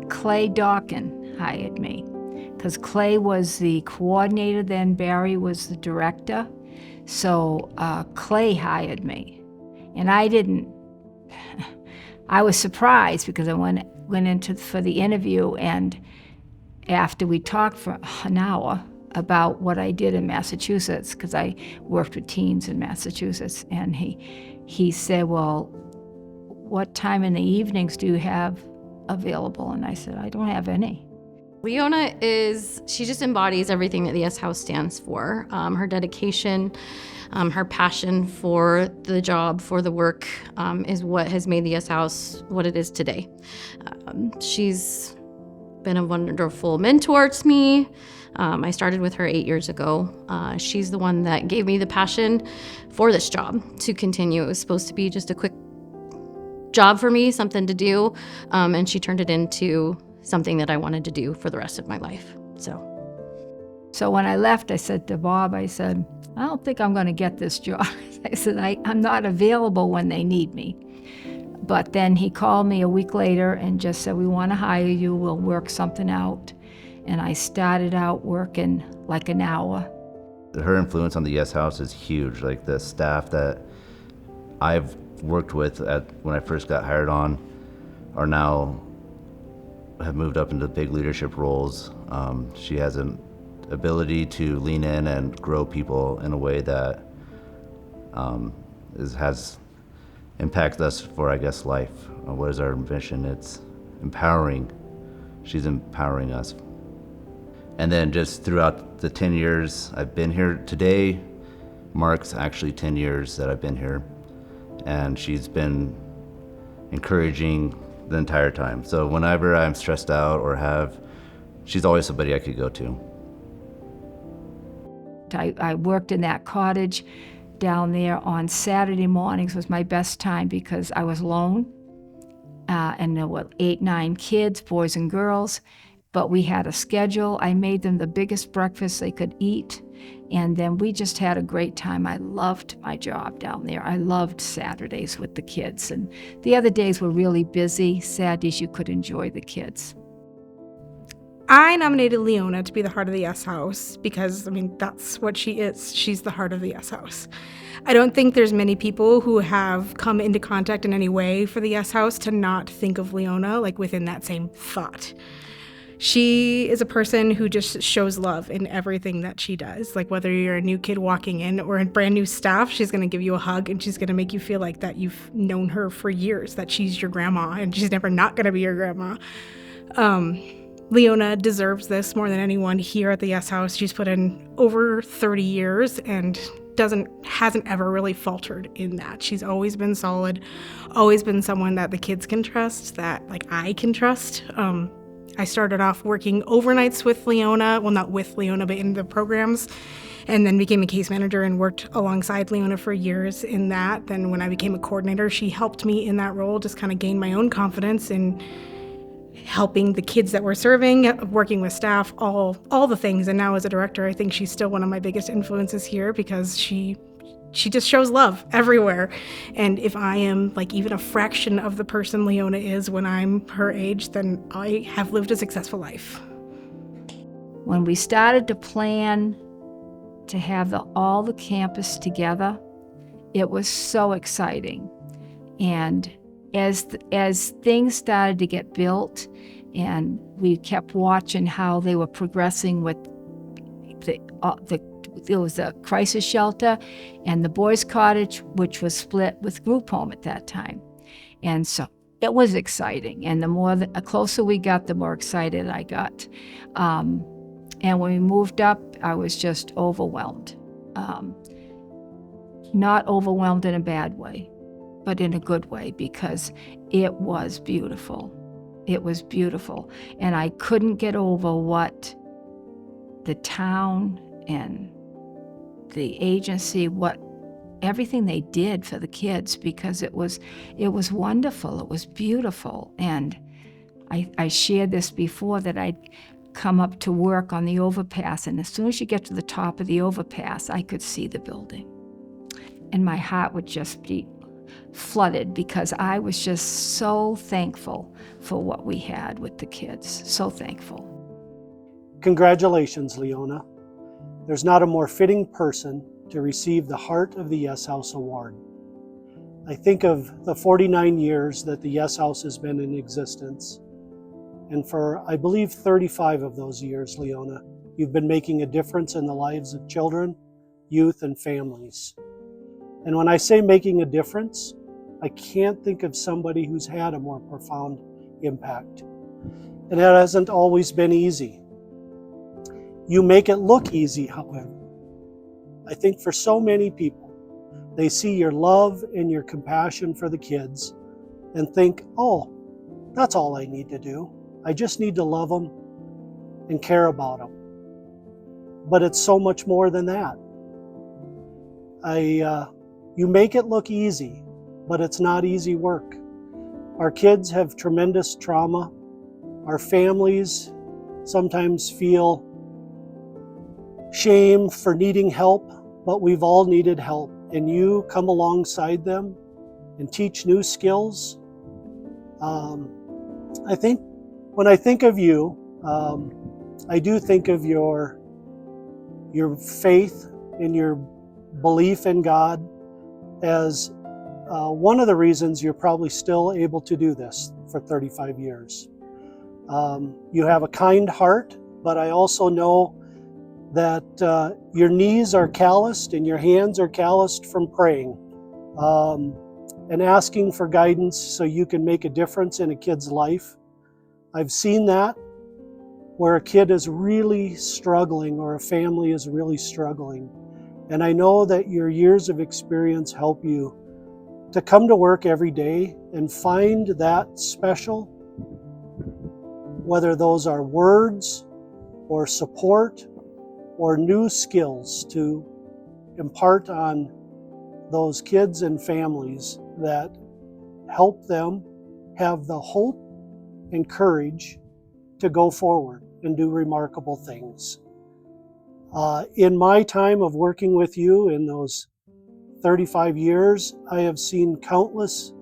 Clay Dawkin hired me because Clay was the coordinator then, Barry was the director. So Clay hired me. And I was surprised because I went into for the interview, and after we talked for an hour about what I did in Massachusetts, because I worked with teens in Massachusetts, and he said, well, what time in the evenings do you have available? And I said, I don't have any. Leona she just embodies everything that the Y.E.S House stands for. Her dedication, her passion for the job, for the work, is what has made the Y.E.S House what it is today. She's been a wonderful mentor to me. I started with her 8 years ago. She's the one that gave me the passion for this job to continue. It was supposed to be just a quick job for me, something to do, and she turned it into something that I wanted to do for the rest of my life. So when I left, I said to Bob, I don't think I'm going to get this job. I said, I'm not available when they need me. But then he called me a week later and just said, we want to hire you, we'll work something out. And I started out working like an hour. Her influence on the Y.E.S House is huge. Like the staff that I've worked with when I first got hired on have moved up into big leadership roles. She has an ability to lean in and grow people in a way that has impacted us for, I guess, life. What is our mission? It's empowering. She's empowering us. And then just throughout the 10 years I've been here, today marks actually 10 years that I've been here. And she's been encouraging the entire time. So whenever I'm stressed out she's always somebody I could go to. I worked in that cottage down there on Saturday mornings was my best time because I was alone. And there were 8, 9 kids, boys and girls, but we had a schedule. I made them the biggest breakfast they could eat. And then we just had a great time. I loved my job down there. I loved Saturdays with the kids. And the other days were really busy. Saturdays you could enjoy the kids. I nominated Leona to be the heart of the Y.E.S House because, that's what she is. She's the heart of the Y.E.S House. I don't think there's many people who have come into contact in any way for the Y.E.S House to not think of Leona, within that same thought. She is a person who just shows love in everything that she does. Whether you're a new kid walking in or a brand new staff, she's going to give you a hug and she's going to make you feel like that you've known her for years, that she's your grandma and she's never not going to be your grandma. Leona deserves this more than anyone here at the Y.E.S House. She's put in over 30 years and hasn't ever really faltered in that. She's always been solid, always been someone that the kids can trust, that I can trust. I started off working overnights with Leona, well, not with Leona, but in the programs, and then became a case manager and worked alongside Leona for years in that. Then when I became a coordinator, she helped me in that role, just kind of gain my own confidence in helping the kids that we're serving, working with staff, all the things. And now as a director, I think she's still one of my biggest influences here because she just shows love everywhere. And if I am even a fraction of the person Leona is when I'm her age, then I have lived a successful life. When we started to plan to have all the campus together, it was so exciting. And as things started to get built and we kept watching how they were progressing with there was a crisis shelter and the boys' cottage, which was split with group home at that time. And so it was exciting. And the closer we got, the more excited I got. And when we moved up, I was just overwhelmed. Not overwhelmed in a bad way, but in a good way, because it was beautiful. It was beautiful. And I couldn't get over what the town and the agency, everything they did for the kids, because it was wonderful. It was beautiful. And I shared this before, that I'd come up to work on the overpass, and as soon as you get to the top of the overpass, I could see the building. And my heart would just be flooded because I was just so thankful for what we had with the kids. So thankful. Congratulations, Leona. There's not a more fitting person to receive the Heart of the Yes House Award. I think of the 49 years that the Yes House has been in existence. And for, I believe, 35 of those years, Leona, you've been making a difference in the lives of children, youth, and families. And when I say making a difference, I can't think of somebody who's had a more profound impact. And it hasn't always been easy. You make it look easy, however. I think for so many people, they see your love and your compassion for the kids and think, oh, that's all I need to do. I just need to love them and care about them. But it's so much more than that. You make it look easy, but it's not easy work. Our kids have tremendous trauma. Our families sometimes feel shame for needing help, but we've all needed help. And you come alongside them and teach new skills. I think when I think of you, I do think of your faith and your belief in God as one of the reasons you're probably still able to do this for 35 years. You have a kind heart, but I also know that your knees are calloused and your hands are calloused from praying and asking for guidance so you can make a difference in a kid's life. I've seen that where a kid is really struggling or a family is really struggling. And I know that your years of experience help you to come to work every day and find that special, whether those are words or support or new skills to impart on those kids and families that help them have the hope and courage to go forward and do remarkable things. In my time of working with you in those 35 years, I have seen countless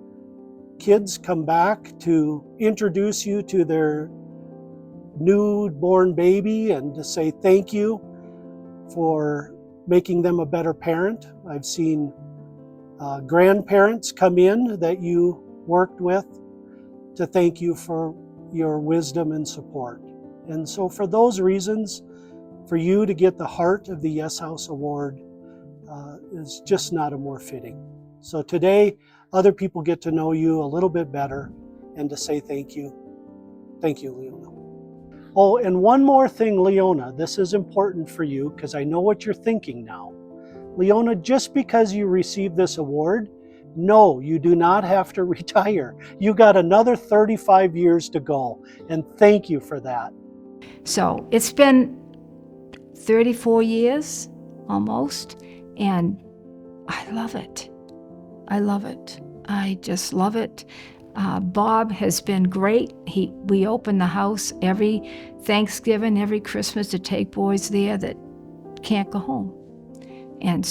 kids come back to introduce you to their newborn baby and to say thank you for making them a better parent. I've seen grandparents come in that you worked with to thank you for your wisdom and support. And so for those reasons, for you to get the Heart of the Yes House Award is just not a more fitting. So today, other people get to know you a little bit better and to say thank you. Thank you, Leona. Oh, and one more thing, Leona, this is important for you because I know what you're thinking now. Leona, just because you received this award, no, you do not have to retire. You got another 35 years to go, and thank you for that. So it's been 34 years almost, and I love it. I love it. I just love it. Bob has been great. We open the house every Thanksgiving, every Christmas to take boys there that can't go home. And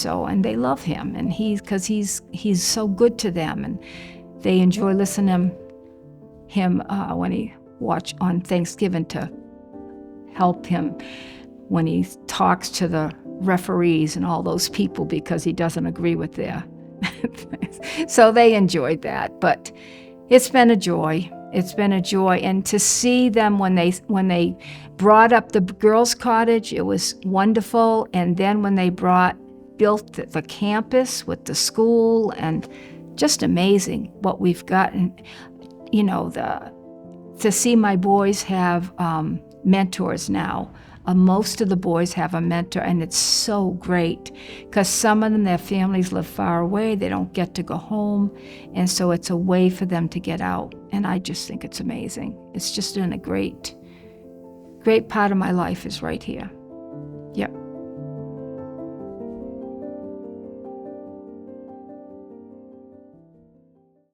they love him, and because he's so good to them, and they enjoy listening to him when he watch on Thanksgiving to help him when he talks to the referees and all those people because he doesn't agree with their so they enjoyed that. But it's been a joy. It's been a joy. And to see them when they brought up the girls' cottage, it was wonderful. And then when they built the campus with the school, and just amazing what we've gotten. You know, to see my boys have mentors now. Most of the boys have a mentor, and it's so great because some of them, their families live far away. They don't get to go home, and so it's a way for them to get out. And I just think it's amazing. It's just been a great part of my life is right here.